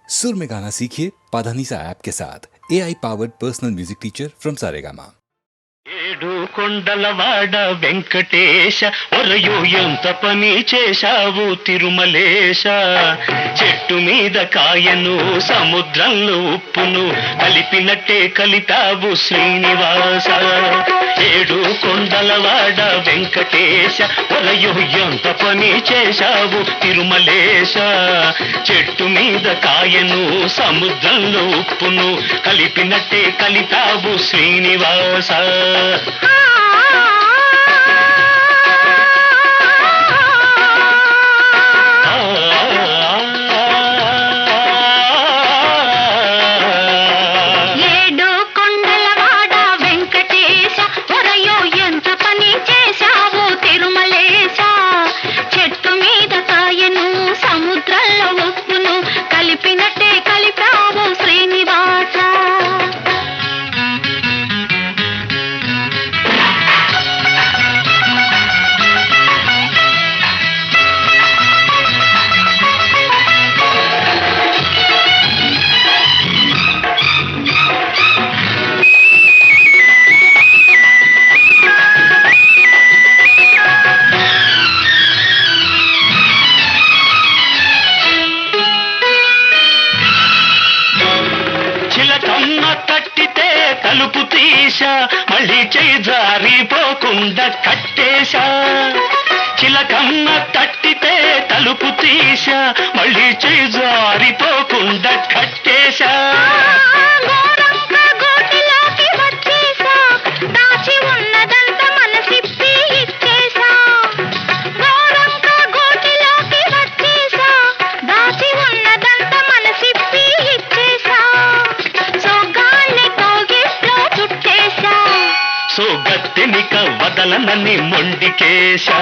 सुर में गाना सीखिए पाधानीसा ऐप के साथ AI powered personal music teacher from Saregama. ఏడు కొండలవాడ వెంకటేశ ఒరయో ఎంత పని చేశావు తిరుమలేశ చెట్టు మీద కాయను సముద్రంలో ఉప్పును కలిపినట్టే కలిపావు శ్రీనివాస ఏడు కొండలవాడ వెంకటేశ ఒరయో ఎంత పని చేశావు తిరుమలేశ చెట్టు మీద కాయను సముద్రంలో ఉప్పును కలిపినట్టే కలిపావు శ్రీనివాస తలుపు తీశా మళ్ళీ చేయి జారిపోకుండా కట్టేశా చిలకమ్మ తట్టితే తలుపు తీశా మళ్ళీ చేయి జారిపోకుండా కట్టేశా సోగత్తెనిక వదలనని మొండికేశా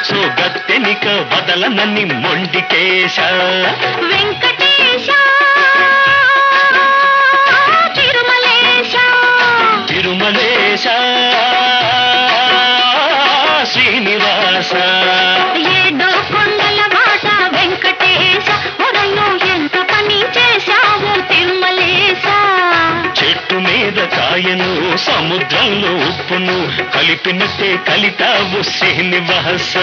సోగత్తెనిక వదలనని మొండికేశా వెంకటేశ తిరుమలేశ తిరుమలేశ శ్రీనివాస ఏడు కొండల వాట వెంకటేశ ఒరయో ఎంత పని చేశావు తిరుమలేశ చెట్టు మీద కాయను సముద్రంలో ఉప్పును కలిపినట్టే కలిపావు శ్రీనివాస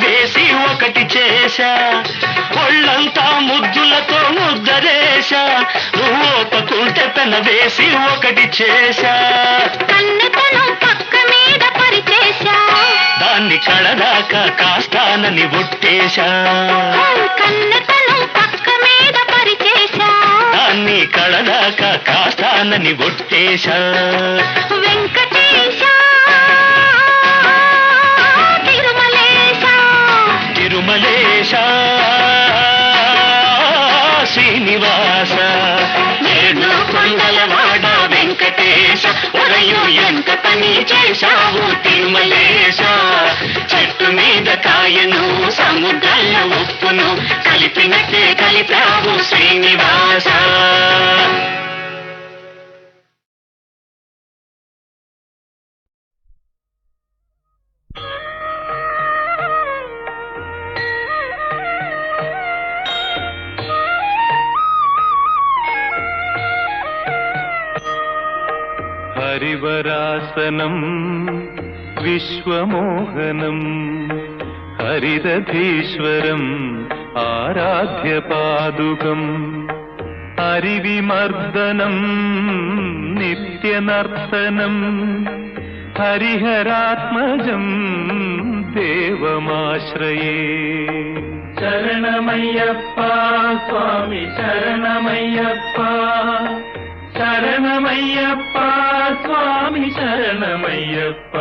వేసి ఒకటి చేశా ఒళ్ళంతా ముద్దులతో ముద్దరేశా నువ్వు ఒప్పుకుంటే పెన వేసి ఒకటి చేశా కన్నెతనం పక్క మీద పరిచేశా దాన్ని కడదాకా కాస్తానని ఒట్టేశా కన్నెతనం పక్క మీద పరిచేశా దాన్ని కడదాకా కాస్తానని ఒట్టేశా వెంకటేశ తిరుమలేశ శ్రీనివాస ఏడు కొండలవాడ వెంకటేశ ఒరయు ఎంత పని చేశావు తిరుమలేశ చెట్టు మీద కాయను సముద్రంలో ఉప్పును కలిపినట్టే కలిపావు శ్రీనివాస హరివరాసనం విశ్వమోహనం హరిదధీశ్వరం ఆరాధ్యపాదుకం హరివిమర్దనం నిత్యనర్తనం హరిహరాత్మజం దేవమాశ్రయే. శరణమయ్యప్ప స్వామి శరణమయ్యప్ప, శరణమయ్యప్ప స్వామి శరణమయ్యప్ప.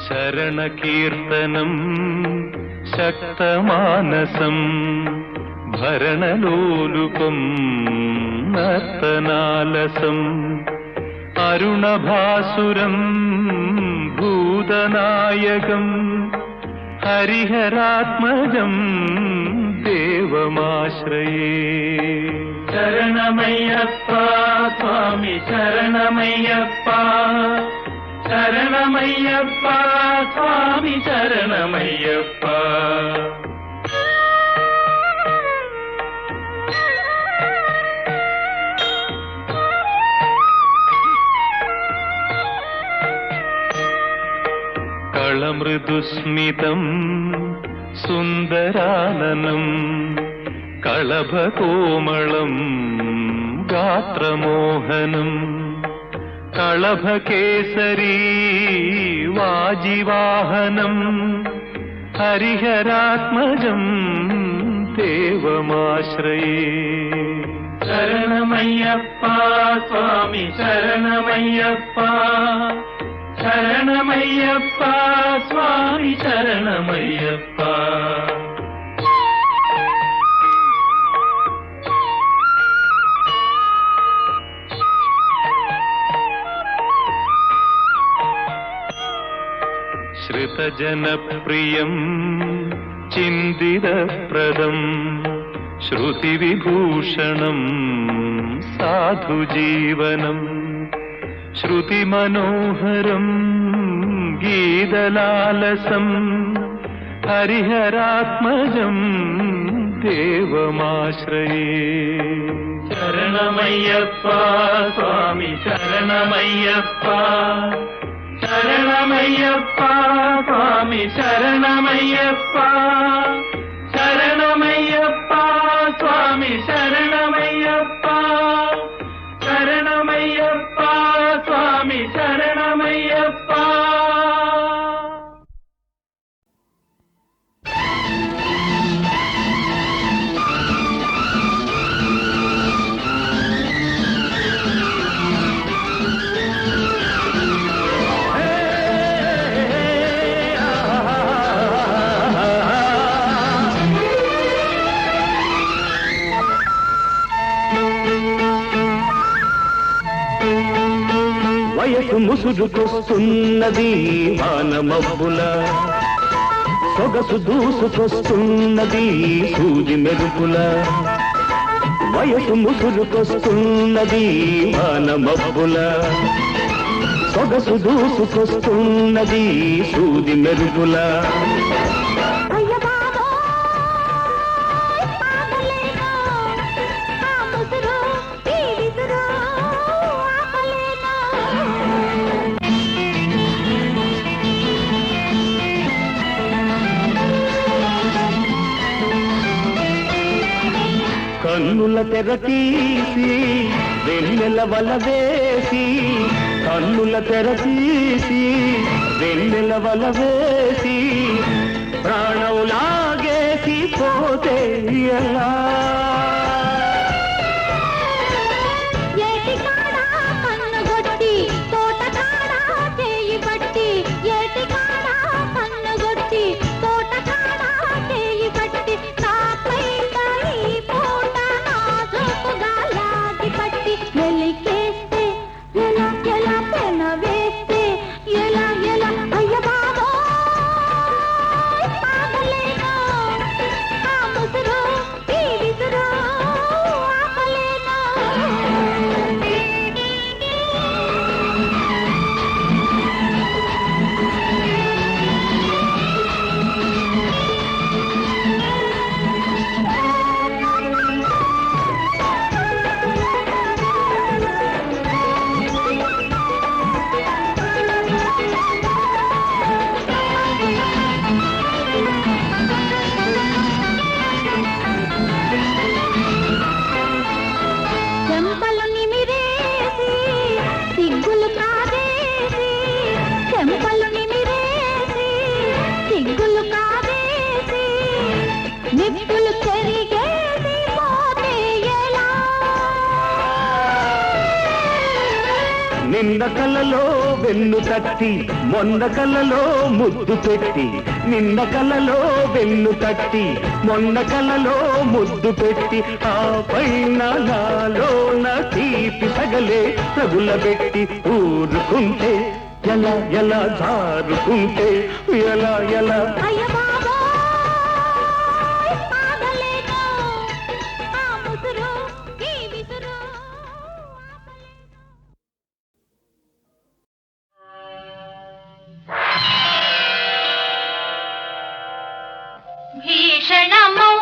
శరణకీర్తనం శక్తమానసం భరణలోలుపం నర్తనాలసం అరుణభాసురం భూతనాయకం హరిహరాత్మజం దేవమాశ్రయే. శరణమయ్యప్ప స్వామి శరణమయ్యప్ప, శరణమయ్యప్ప స్వామి శరణమయ్యప్ప. కళమృదుస్మితం సుందరాననం కళభకోమళం గాత్రమోహనం కళభకేసరీ వాజివాహనం హరిహరాత్మజం దేవమాశ్రయే. శరణమయ్యప్ప స్వామి శరణమయ్యప్ప, శరణమయ్యప్ప స్వామి శరణమయ్యప్ప. శ్రుతజనప్రియం చిందిరప్రదం శృతివిభూషణం సాధుజీవనం శృతిమనోహరం గీతలాలసం హరిహరాత్మజం దేవమాశ్రయే. శరణమయ్యప్ప స్వామి శరణమయ్యప్ప, శరణమయ్యప్ప స్వామి శరణమయ్యప్ప, శరణమయ్యప్ప స్వామి శరణమయ్యప్ప, శరణమయ్యప్ప స్వామి శరణమయ్యప్ప. వయసు ముసురుకొస్తున్నది వానమబ్బుల, సొగసు దూసుకొస్తున్నది సూది మెరుపుల. వయసు ముసురుకొస్తున్నది వానమబ్బుల, సొగసు దూసుకొస్తున్నది సూది మెరుపుల. కన్నుల తెరతీసి వెన్నెల వల వేసి, కన్నుల తెరతీసి వెన్నెల వల వేసి, ప్రాణం లాగేసి పోతే ఎలా? ముసురు నిప్పులు చెరిగేది పోతే ఎలా? నిన్న కలలో వెన్ను తట్టి మొన్న కలలో ముద్దు పెట్టి, నిన్న కలలో వెన్ను తట్టి మొన్న కలలో ముద్దు పెట్టి, ఆ పైన నాలోన తీపి సగలే తగులబెట్టి ఊరుకుంటే ఎలా ఎలా జారుకుంటే ఎలా ఎలా. అయ్య బాబోయ్, ఆగలేను. ఆ ముసురు, ఈ విసురు. భీషణమౌ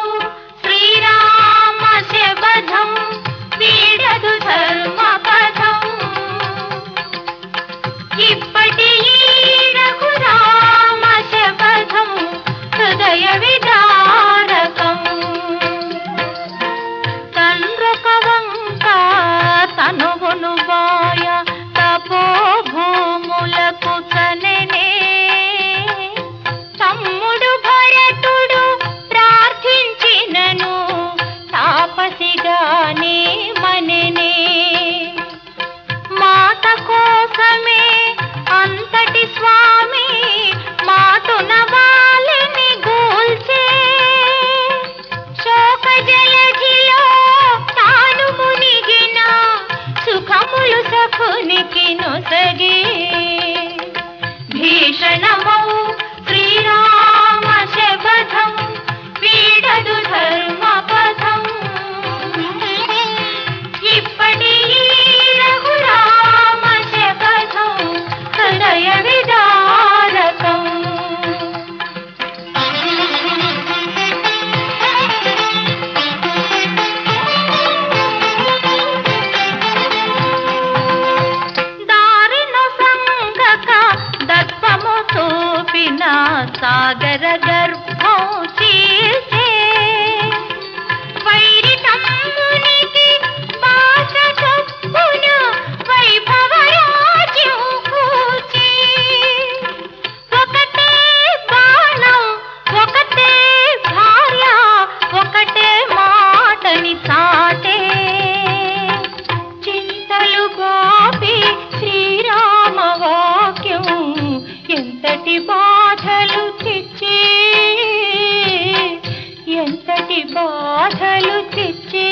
శ్రీరామ శబధం వీడదు ధర్మపథం. ఇప్పటి రఘురామ శబధం హృదయ విదారకం. తండ్రొక వంక తనువును బాయ తపోభూములకు చనెనే. తమ్ముడు భరతుడు ప్రార్థించినను తాపసిగానే మనెనే. మాట కోసమే అంతటి స్వామి మాటున వాలిని గూల్చే. శోక జలధిలో తాను మునిగిన సుఖములు సఖునికి నొసగే. భీషణమౌ శ్రీరామ శబధం వీడదు ధర్మపథం. ఇప్పటి రఘురామ శబధం హృదయ విదారకం. దారిను సంగక దర్పము చూపిన సాగర గర్భం చీల్చే. వైరి తమ్మునికి భాష చొప్పున వైభవ రాజ్యం కూర్చి. ఒకటే బాణం, ఒకటే భార్య, ఒకటే మాటని చాటే. చింతలు గోపి శ్రీరామ వాక్యం ఎంతటి బాధలు తెచ్చి, ఎంతటి బాధలు తెచ్చి.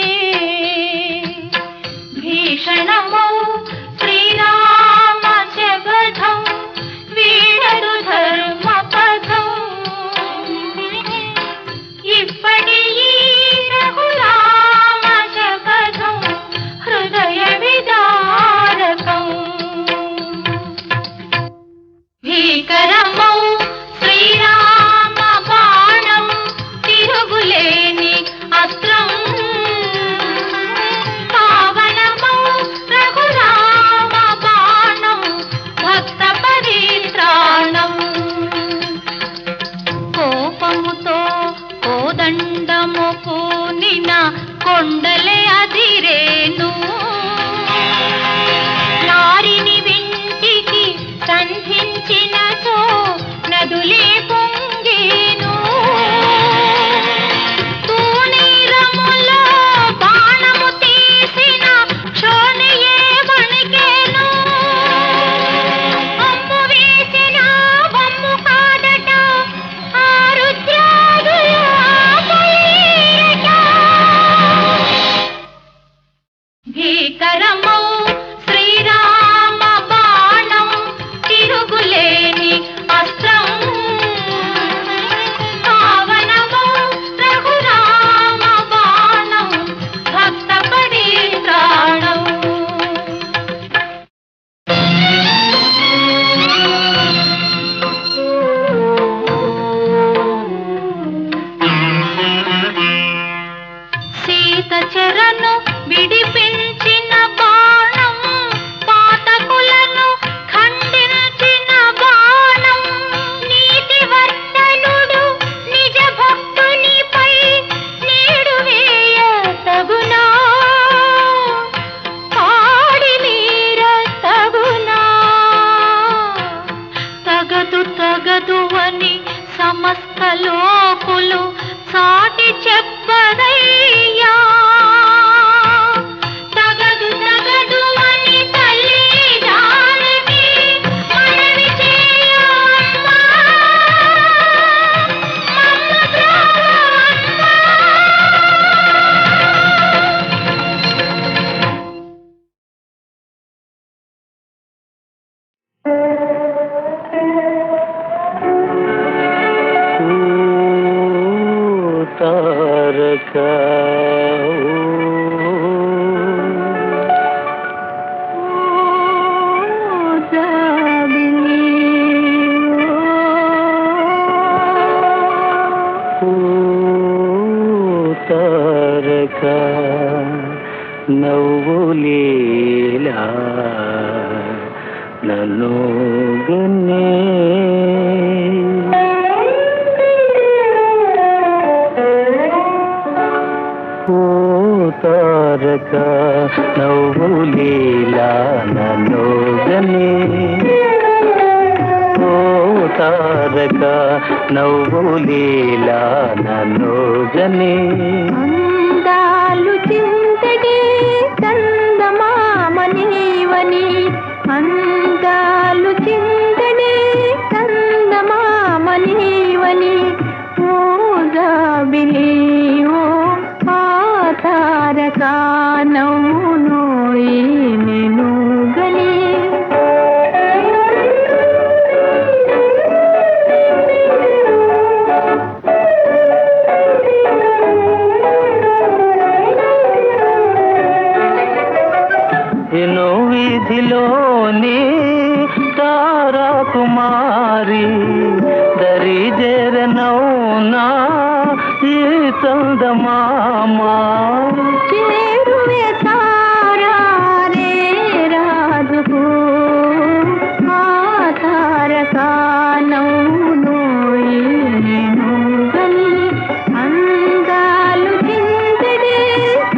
భీషణమౌ శ్రీరామ శబధం వీడదు ధర్మపథం. ఇప్పటి రఘురామ శబధం హృదయ విదారకం. భీకరమౌ శ్రీరామ బాణం తిరుగులేని అస్త్రం. పావనమౌ రఘురామ బాణం భక్త పరిత్రాణం. కోపముతో కోదండము పూనిన కొండలే అదిరేను. నారిని వింటికి సంధించినచో నదులే పొంగేను. తూనీరములో బాణము తీసిన క్షోణియే వణికేను. అమ్ము వేసిన వమ్ము కాదట ఆ రుద్రాదుల ఆపలేరట. భీకరమౌ శ్రీరామ బాణం తిరుగులేని అస్త్రం. పావనమౌ రఘురామ బాణం భక్త పరిత్రాణం. సీత చెరను విడిపించిన బాణం, పాతకులను ఖండించిన బాణం. నీతివర్తనుడు నిజ భక్తునిపై నీడు వేయ తగునా. పాడి మీర తగునా. తగదు తగదు అని సమస్త లోకులు సాటి తారక తారక నవ్వులేలా నన్ను గన్నే ఓ తారక నవ్వులేలా నన్ను గన్నే ఓ తారక నవ్వులేలా నన్ను గన్నే అందాలు చింతగే చందమామనీవని అందాలు చింతగే చందమామనీవని ఓ జాబిలి ఓ ఆ తారక నవ్వునోయి నేను గని ఎన్నో వీధిలోని తారా కుమారి దరి జరనౌనా ఈ చందమామా చేరువే తారా రే రాజుకు ఆ తారక నవ్వునోయి నేను గని అందాలు చింతడే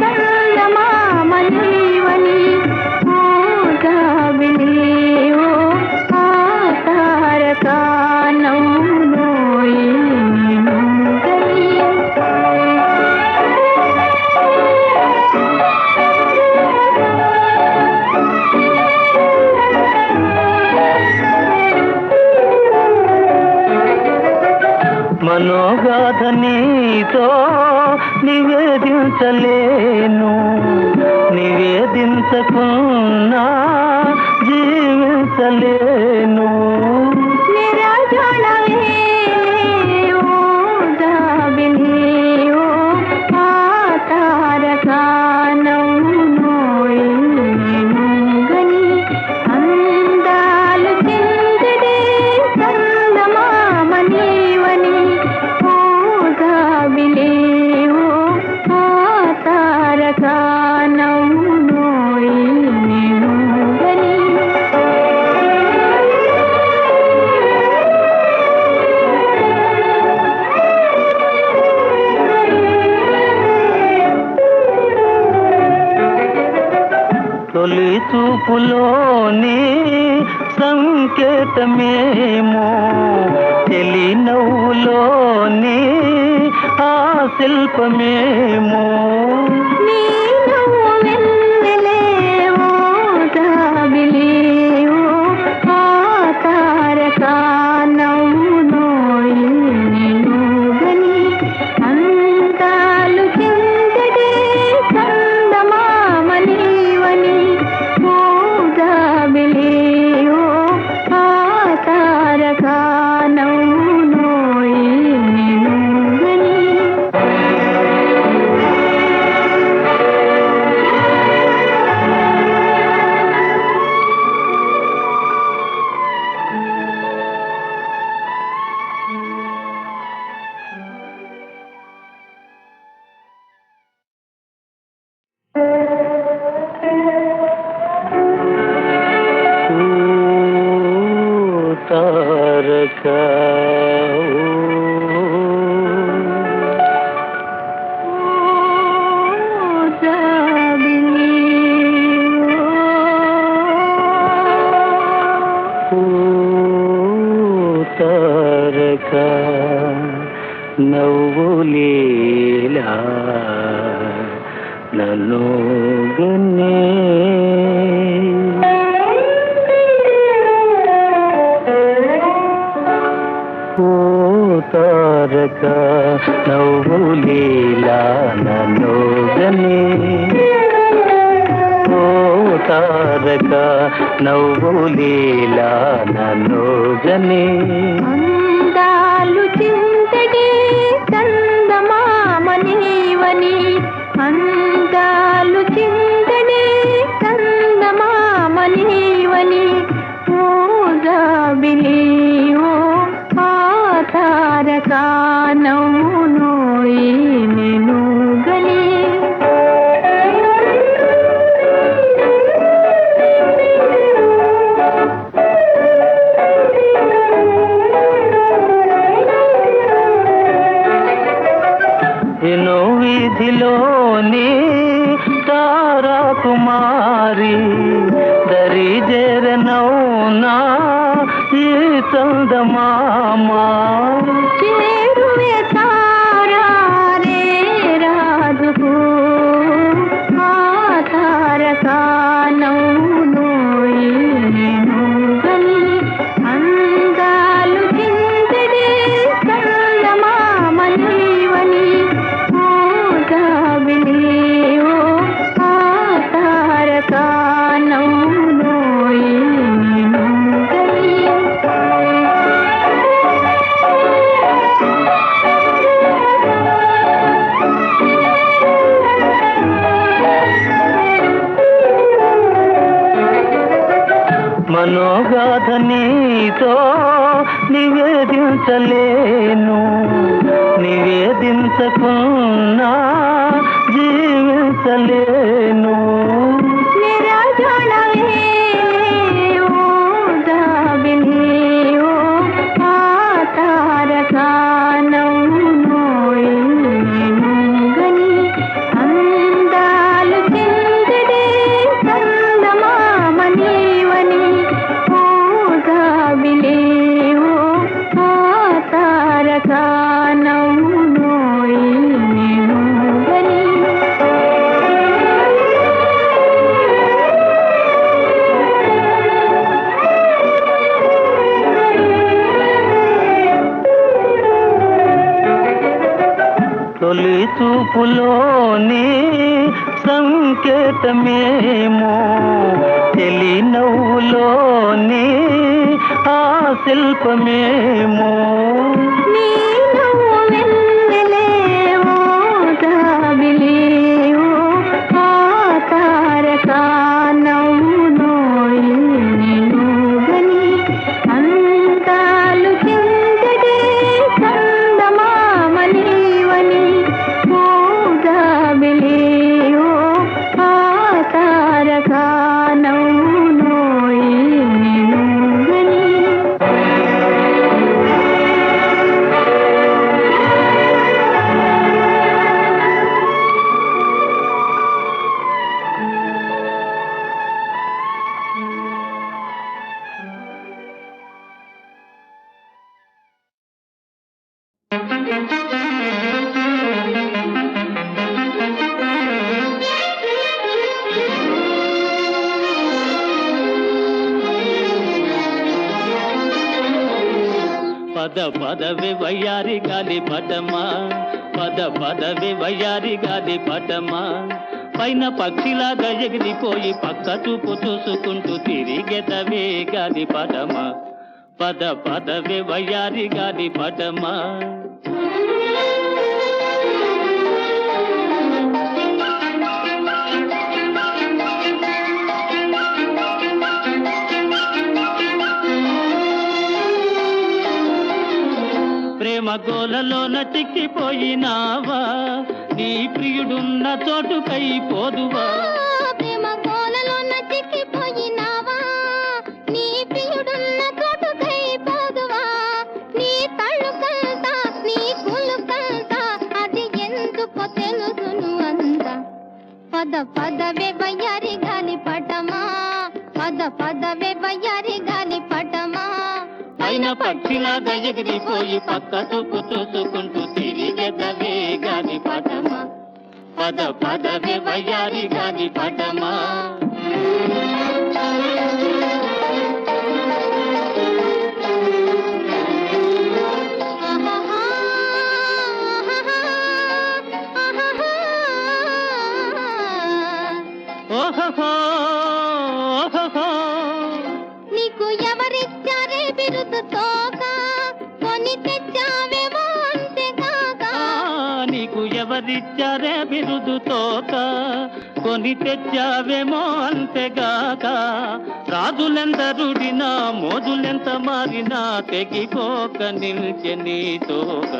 చందమామనీవని ఓ జాబిలి ఓ ఆ తారక నవ్వునోయి నేను గని మనోగాథ నీతో నివేదించలేను నివేదించకున్నా జీవించలేను నిరాజనమే ఓ జాబిలి ఓ ఆ తారక నవ్వునోయి నేను గని అందాలు చింతడే చందమామనీవని ఓ జాబిలి ఓ ఆ తారక నవ్వునోయి నేను గని తొలి చూపులోని సంకేతమేమో తెలి నవ్వులోని ఆ శిల్పమేమో నీ నవ్వు వెన్నెలే ఓ జాబిలి ఓ ఆ తారక నవ్వునోయి నేను గని అందాలు చింతడే చందమామనీవని ఓ జాబిలి ఓ ఆ తారక నవ్వునోయి నేను గని ఓ తారక ఓ తారక నవ్వులేలా నన్ను గన్నే ఓ తారక నవ్వులేలా నన్ను గన్నే ఓ తారక నవ్వులేలా నన్ను గన్నే అందాలు చింతగే చందమామని అందాలు చిందడే చందమామ నీవని ఓ జాబిలి ఓ ఆ తారక నవ్వునోయి నేను గని ఎన్నో వీధిలోని తారా కుమారి దరి జరనౌనా ఈ చందమామా చేరువే తారా రే రాజుకు ఆ తారక నవ్వునోయి నేను గని అందాలు చిందడే చందమామ నీవని ఓ జాబిలి ఓ ఆ తారక నవ్వునోయి నేను గని మనోగాథ నీతో నివేదించలేను నివేదించకున్నా జీవించలేను मेरा जाना है ओ जाबिनी ओ आ तारका नव्వునోయి గని అందాలు చిందడే చందమామ నీవని ఓ జాబిలి ఓ ఆ తారక నవ్వునోయి నేను గని తొలి చూపులోని సంకేతమేమో తెలి నవ్వులోని ఆ శిల్పమేమో నీ నవ్వు వెన్నెలే ఓ జాబిలి ఓ ఆ తారక నవ్వునోయి నేను గని అందాలు చిందడే చందమామ నీవని ఓ జాబిలి ఓ ఆ తారక నవ్వునోయి నేను గని పద పదవి వయ్యారి గాలి పటమా పద పదవి వయ్యారి గాలి పటమా పైన పక్షిలాగా ఎగిరిపోయి పక్క చూపు చూసుకుంటూ తిరిగెదవే గాలి పటమా పద పదవి వయ్యారి గాలి పటమా ప్రేమ గోలలోన చిక్కిపోయినావా నీ ప్రియుడున్న చోటుకై పోదువా ప్రేమ కోలలోన చిక్కిపోయినావా నీ ప్రియుడున్న చోటుకై పోదువా నీ తళుకంతా నీ కులుకంతా అది ఎందుకో తెలుసును అంత పద పదవే వయ్యారి గాలి పటమా పద పదవే వయ్యారి గాలి పటమా పైన పక్షిలాగా ఎగిరిపోయి పక్క చూపు చూసుకుంటూ తిరిగెదవే గాలి పటమా పద పదవే వయ్యారి గాలి పటమా ఓహో ఓహో నీకు ఎవరిచ్చారే బిరుదు తోక కొని తెచ్చావేమో అంతేకాక నీకు ఎవరి ఎవరిచ్చారే బిరుదు తోక కొని తెచ్చావేమో అంతేగాక రాజులెందరుడినా మోజులెంత మారినా తెగిపోక నిల్చె నీ తోక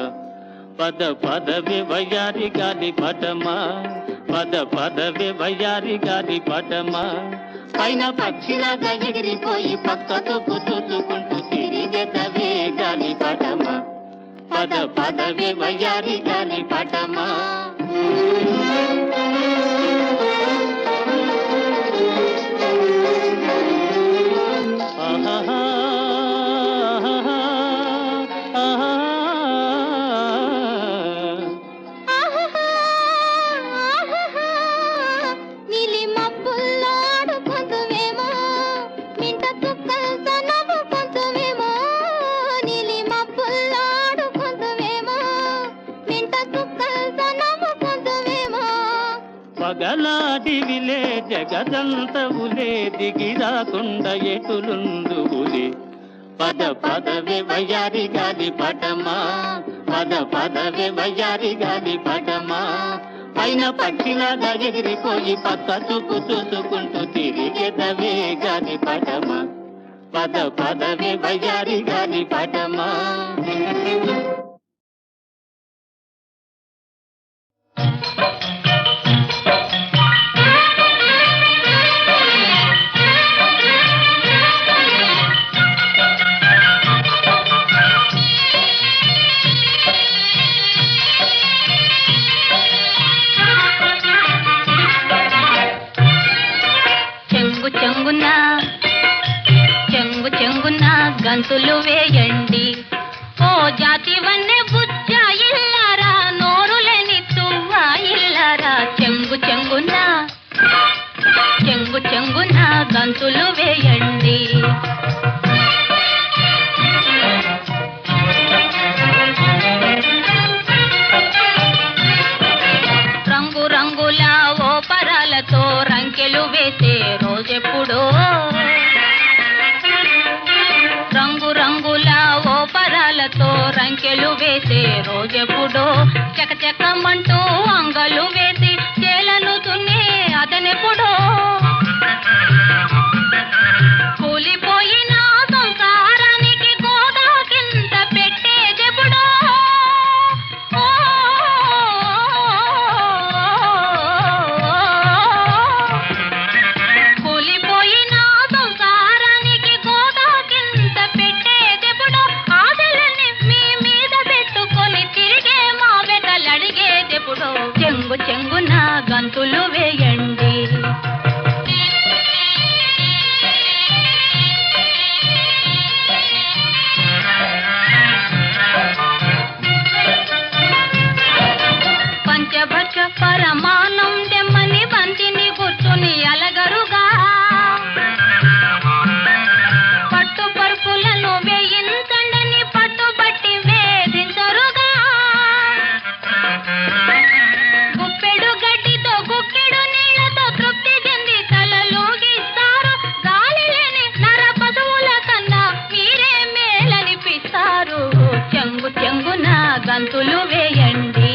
పద పదవి వయ్యారి గాలి పటమా పద పదవి వయ్యారి గాలి పటమా పైన పక్షిలాగా ఎగిరిపోయి పక్కతో చూసుకుంటూ తిరిగెదవే గాలి పటమా పద పదవి వయ్యారి గాలి పటమా నీలి మబ్బుల్లో ఆడుకుందువేమో మింట చుక్కలతో నవ్వుకుందువేమో నీలి మబ్బుల్లో ఆడుకుందువేమో మింట చుక్కలతో నవ్వుకుందువేమో పగలాడివిలే జగదంతవులే దిగి రాకుండా ఎటులుందువులే పద పదవి వయ్యారి గాలి పటమా పద పదవి వయ్యారి గాలి పటమా పైన పక్షిలాగా ఎగిరిపోయి పక్క చూపు చూసుకుంటూ తిరిగెదవే గాలి పటమా పద పదవి వయ్యారి గాలి పటమా గంతులు వేయండి ఓ జాతి వన్నె బుజ్జ ఇల్లారా నోరులేని తువ్వ ఇల్లారా చెంగు చెంగున చెంగు చెంగున గంతులు వేయండి రంగు రంగుల ఓ పరాలతో రంకెలు వేసే రోజెప్పుడో రంగు రంగుల ఓ పరాలతో రంకెలు వేసే రోజెప్పుడో చకచకమంటూ అంగలు వేసి చేలను తున్నే అతనెప్పుడో కూలిపోయిన సంసారానికి గోదా కింద పెట్టేదెప్పుడో కూలిపోయిన సంసారానికి గోదా కింద పెట్టేదెప్పుడో ఆశలని మీ మీద పెట్టుకొని తిరిగే మా వెతలడిగేదెప్పుడో చెంగు చెంగున గంతులు వేయండి పంచభక్ష పరమానం దెమ్మని బంతిని కూర్చుని అలగరుగా పట్టు పరుపులను వేయించండని పట్టుబట్టి వేధించరుగా గుప్పెడు గడ్డితో గుక్కెడు నీళ్లతో తృప్తి చెంది తలలోగిస్తారు గాలి లేని నర పశువుల కన్నా మీరే మేలనిపిస్తారు చెంగు చెంగున గంతులు వేయండి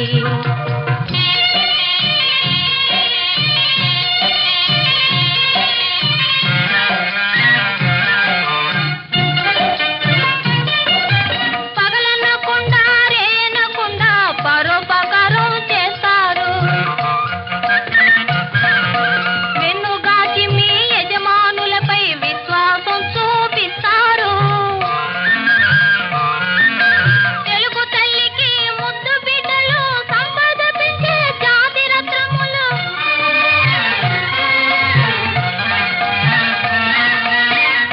పగలనకుండా రేనకుండా పరోపకారం చేస్తారు వెన్నుగాకి మీ యజమానులపై విశ్వాసం చూపిస్తారు తెలుగు తల్లికి ముద్దు బిడ్డలు సంపద పెంచే జాతి రత్నములు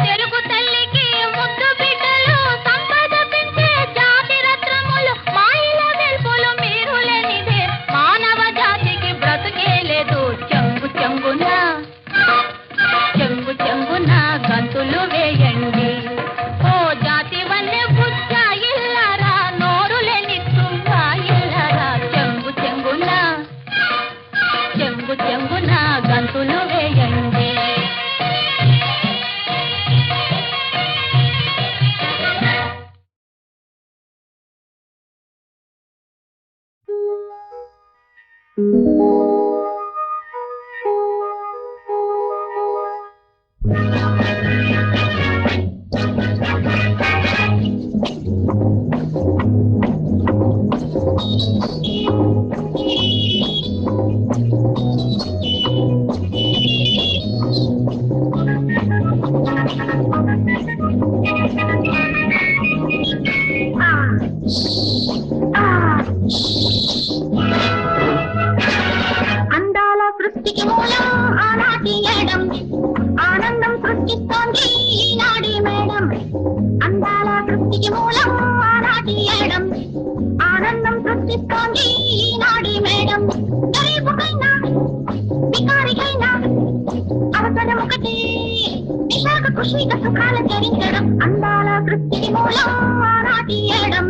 తెలుగు తల్లికి ముద్దు బిడ్డలు సంపద పెంచే జాతి రత్నములు మాయిల వెల్పులు మీరు లేనిదే మానవ జాతికి బ్రతుకే లేదు చెంగు చెంగున చెంగు చెంగున గంతులు వేయండి ఓ జాతి వన్నె బుజ్జ ఇల్లారా నోరు లేని తువ్వ ఇల్లారా చెంగు చెంగున చెంగు చెంగున గంతులు వేయండి అందాల సృష్టికి మూలం ఆనాటి ఏడం ఆనందం సృష్టిస్తోంది ఈనాడి మేడం అందాల సృష్టికి మూలం ఆనాటి ఏడం ఆనందం సృష్టిస్తోంది ఈనాడి మేడం గరీబుకైనా బికారికైనా అవసరం ఒకటి నిశాక ఖుషిగా సుఖాల చరించడం అందాల సృష్టికి మూలం ఆనాటి ఏడం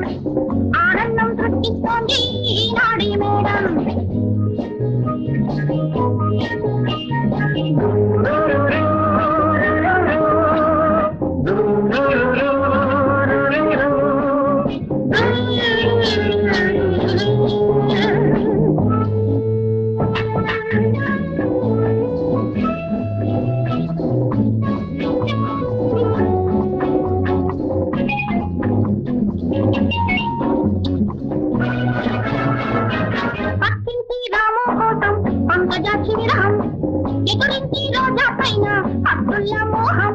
ఆనందం సృష్టిస్తోంది ఈనాడి మేడం పక్కింటి రాము కోసం పంకజాక్షి విరహం ఎదురింటి రోజా పైన అబ్దుల్లా మోహం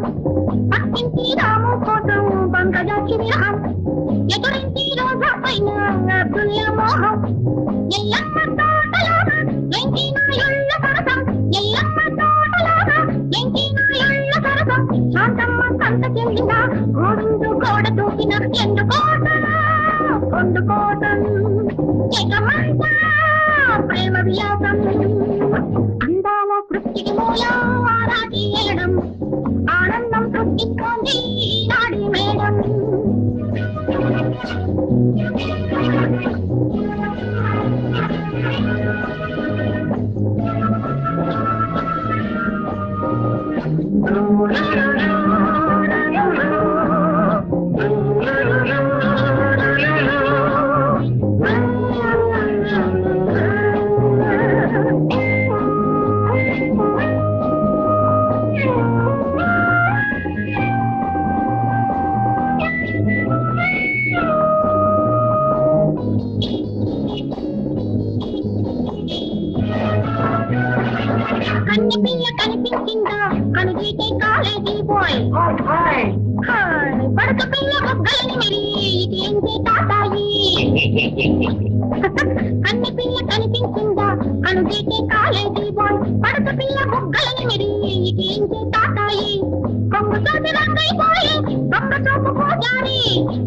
పక్కింటి రాము కోసం పంకజాక్షి విరహం ఎదురింటి రోజా పైన అబ్దుల్లా మోహం ఎల్లమ్మ తోటలోన ఎంకినాయుళ్ళ సరసం ఎల్లమ్మ తోటలోన ఎంకినాయుళ్ళ సరసం శాంతమ్మ సంత చెల్లిన గోవిందు గోడ దూకిన ఎందుకోసం కొండుకోసం జగమంతా ప్రేమ విలాసం అందాల సృష్టికి మూలం ఆరాటి ఏడం ఆనందం సృష్టిస్తోంది ఈనాడి మేడం కన్ని పిల్ల కనిపించిందా కనుగీటే కాలేజీ బాయ్ పడక పిల్ల బొగ్గలని మరి ఇదేంటి తాతాయి కన్ని పిల్ల కనిపించిందా కనుగీటే కాలేజీ బాయ్ పడక పిల్ల బొగ్గలని మరి ఇదేంటి తాతాయి కొంగు తోటి రంగైపోయి దొంగ చూపు పోజారి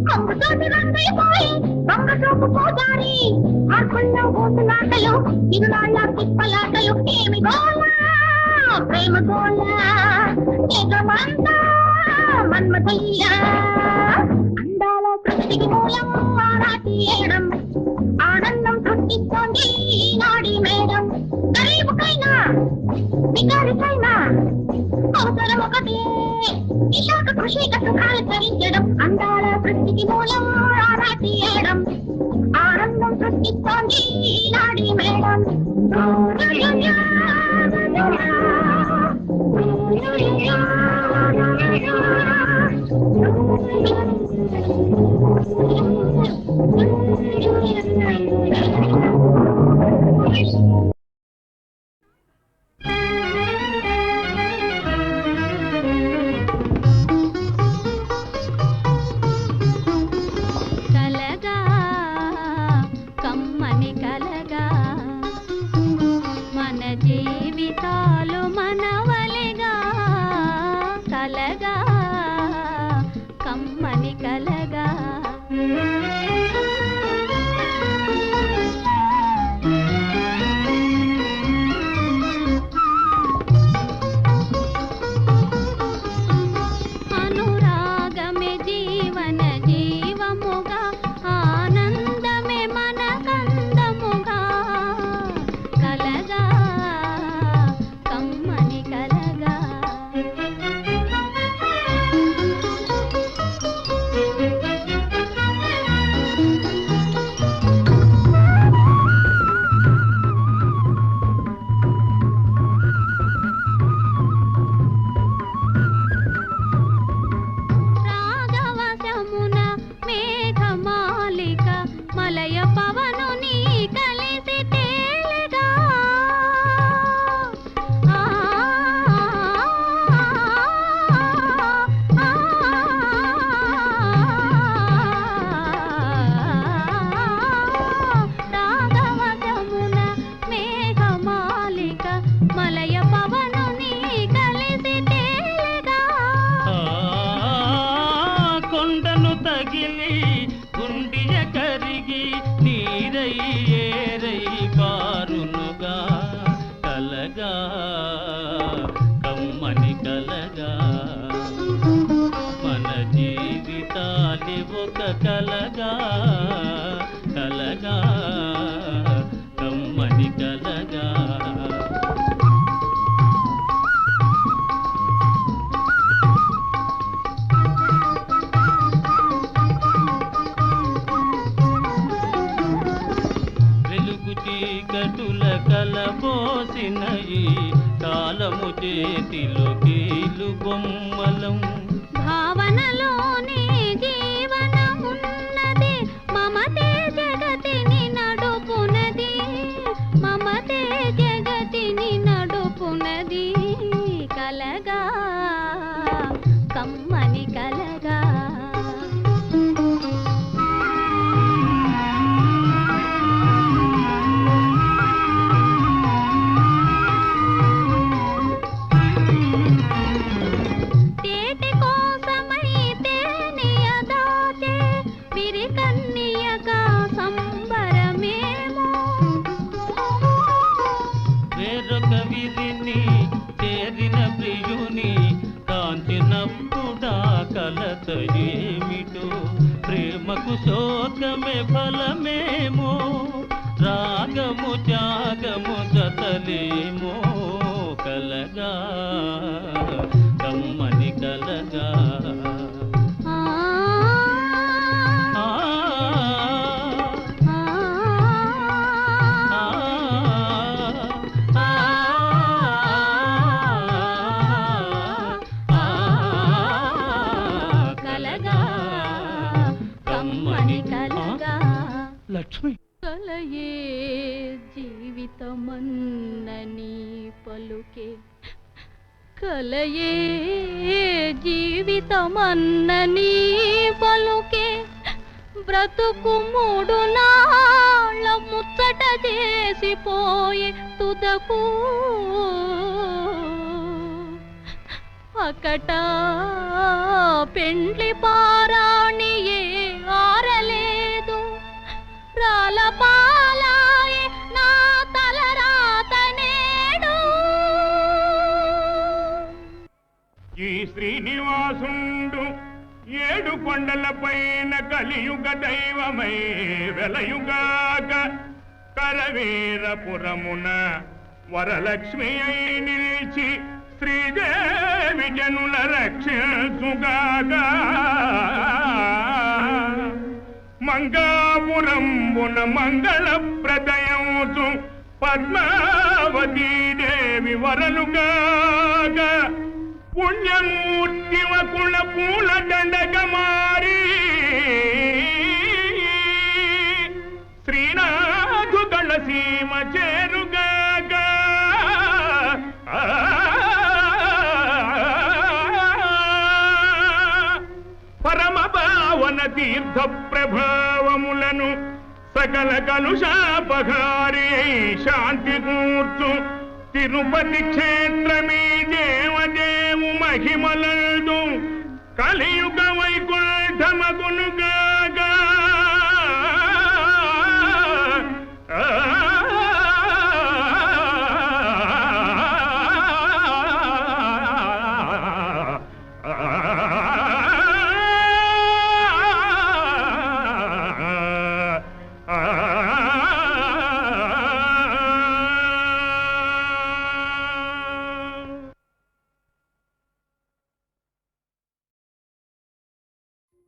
కొంగు తోటి రంగైపోయి దొంగ చూపు పోజారి ఆకుల్లో ఊసులాటలు ఇరునాళ్ళ తిప్పలాటలు ఏమి గోళ ప్రేమ గోళ జగమంతా మన్మథయ్య అందాల సృష్టికి మూలం ఆరాటి ఏడం ఆనందం సృష్టిస్తోంది ఈనాడి మేడం గరీబుకైనా బికారికైనా అవసరం ఒకటి నిశాక ఖుషిగా సుఖాలు చరించడం అందాల సృష్టికి మూలం ఆరాటి ఏడం ఆనందం సృష్టిస్తోంది ఈనాడి మేడం కలగా కమ్మని కలగా మన జీవితాలు మనవలిగా కలగా కమ్మని కలగా అనురాగమే జీవన జీవముగా ఆనందమే మన కందముగా కలగా చేసిన ఈ కాలము చేతిలో కీలు బొమ్మలం. భావనలోనే జీవనమున్నది, మమతే జగతిని నడుపునది, మమతే జగతిని నడుపునది. కలగా కమ్మని కలగా తేటి కోసమైతే నియదాచే విరికన్నియగా సంబరమేమో. వేరొక విధిని చేరిన ప్రియుని కాంచినప్పుడా కలత ఏమిటో. ప్రేమకు శోకమే ఫలమేమో, రాగము త్యాగము జతలేమో. కలగా కమ్మని కలగా ఆ ఆ, ఆ ఆ, ఆ, ఆ, కలగా కమ్మని కలగా. లక్ష్మి కలయే జీవితమన్నని పలుకే, కలయే జీవితమన్నని పలుకే. బ్రతుకు మూడు నాళ్ళ ముచ్చట చేసిపోయే తుదకు. అకట పెండ్లి పారాణియే ఆరలేదు, రాలపాలాయే నా తలరాత నేడు. ఈ శ్రీనివాసుండు ఏడు కొండలపైన కలియుగ దైవమై వెలయుగాక, కరవీరపురమున వరలక్ష్మి అయి నిలిచి శ్రీదేవి జనుల రక్షించుగాక. మంగాపురంబున మంగళ ప్రదయంచు పద్మావతీ దేవి వరలుగాక. పుణ్యమూర్తి వకుల పూల దండగ మారి శ్రీనాథు కళసీమ చేరుగాక. పరమ పావన తీర్థ ప్రభావములను సకల కలుషాపహారి శాంతి కూర్చు తిరుపతి క్షేత్రమీ దేవదేవు మహిమలందు కలియుగ వైకుంఠమగునుగాగా.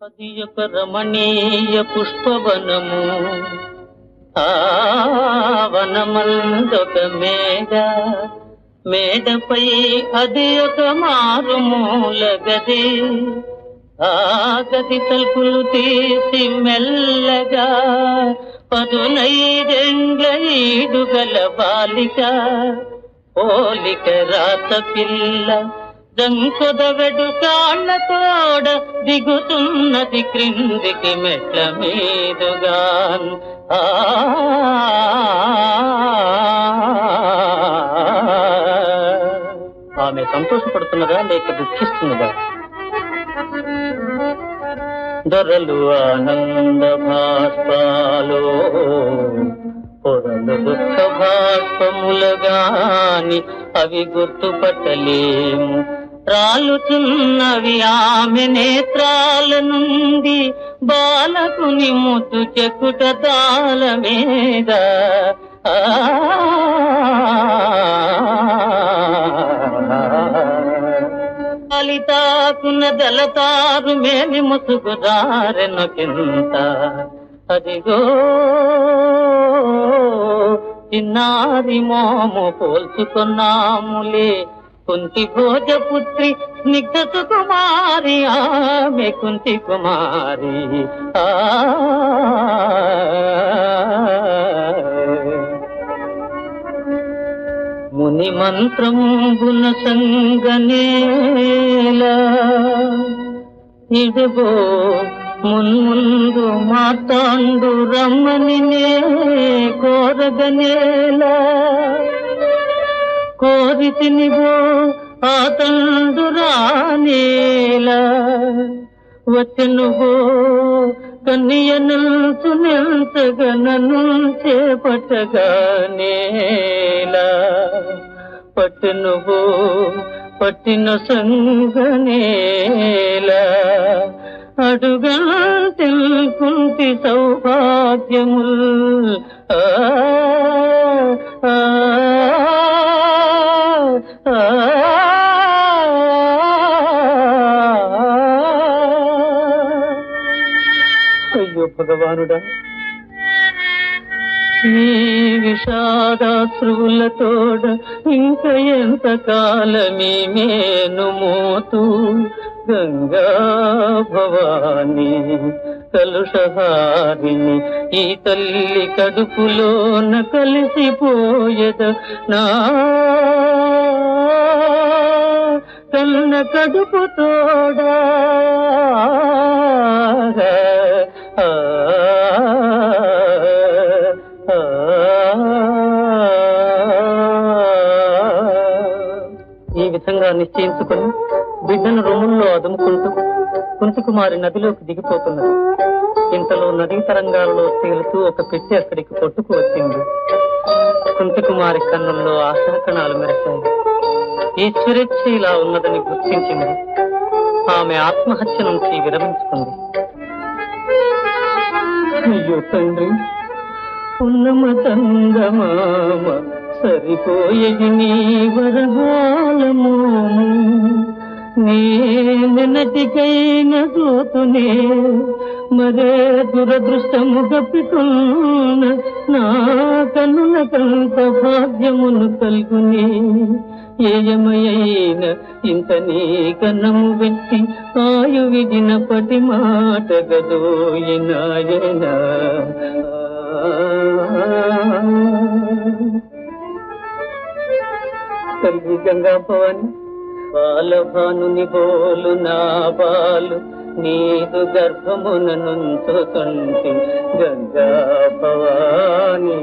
అది ఒక రమణీయ పుష్పవనము, ఆ వనమందొక మేడ, మేడపై అది ఒక మారుమూల గది. ఆ గది తలుపులు తీసి మెల్లగా పదునైదెండ్ల ఈడుగల బాలిక, పోలిక రాత పిల్ల జంకొదవెడు కాళ్ళతోడ దిగుతున్నది క్రిందికి మెట్ల మీదుగాన్. ఆమె సంతోషపడుతున్నదా లేక దుఃఖిస్తున్నదా? దొరలు ఆనంద భాష్పాలు, పొరలు దుఃఖ భాష్పములుగాని అవి గుర్తుపట్టలేము. రాలుచున్నవి ఆమె నేత్రాల నుండి బాలకుని ముద్దు చెక్కుట దాల మీద. తాకున దళతారు మేమి ముసుగుదారెను కింత. అదిగో చిన్నారి మోము పోల్చుకున్నాములే. కుంతి భోజపుత్రి స్నిగ్ధ సుకుమారి ఆమె కుంతి కుమారి. ముని మంత్రంబున సంగనేలా ఇదిగో మున్ముందు మార్తాండు రమ్మని కోరగనేలా. కోరితినిగో ఆ తండు రానేలా. వచ్చనుగో కన్యనంచు నిల్చగా నన్ను చేపట్టగానేలా. పట్టునుగో పట్టిన సంగనేలా. అడుగా తెలుకుంటి సౌభాగ్యముల్. అయ్యో భగవానుడా, ఈ విషాదాశ్రువులతోడ ఇంక ఎంత కాలమీ మేను మోతూ. గంగా భవాని కలుషహారిణి ఈ తల్లి కడుపులోన కలిసిపోయద నా కన్న కడుపు తోడా. ఈ విధంగా నిశ్చయించుకుని బిడ్డను రొమ్ముల్లో అదుముకుంటూ కుంతికుమారి నదిలోకి దిగిపోతున్నది. ఇంతలో నదీ తరంగాలలో తేలుతూ ఒక పెట్టి అక్కడికి కొట్టుకు వచ్చింది. కుంతికుమారి కన్నుల్లో ఆశాకణాలు మెరిశాయి. ఈశ్వరేచ్ఛ ఇలా ఉన్నదని గుర్తించింది. ఆమె ఆత్మహత్య నుంచి విరమించుకుంది. అయ్యో తండ్రి, ఉన్నమ తందమామ సరిపోయేది నీ వరహాలము. నేనటికైన దోతునే మరే దురదృష్టము గప్పికున్న నా కన్నులకంత భాగ్యమును కల్గుని. ఏయమయైన ఇంత నీ కన్నము వెట్టి ఆయు విడిన పటి మాట గదోయినాయన. తల్లి గంగా భవాని, బాలభానుని బోలు నా బాలు నీదు గర్భమున నుంచుతుంటే. గంగా భవాని,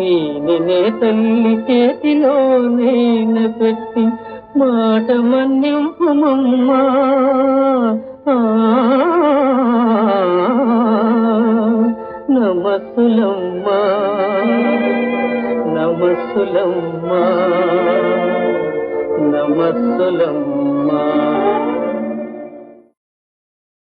ఈయనే తల్లి చేతిలో నేను పెట్టి మాట మన్నింపుమమ్మా. నమస్సులమ్మా, నమస్సులమ్మా, నమస్సులమ్మా.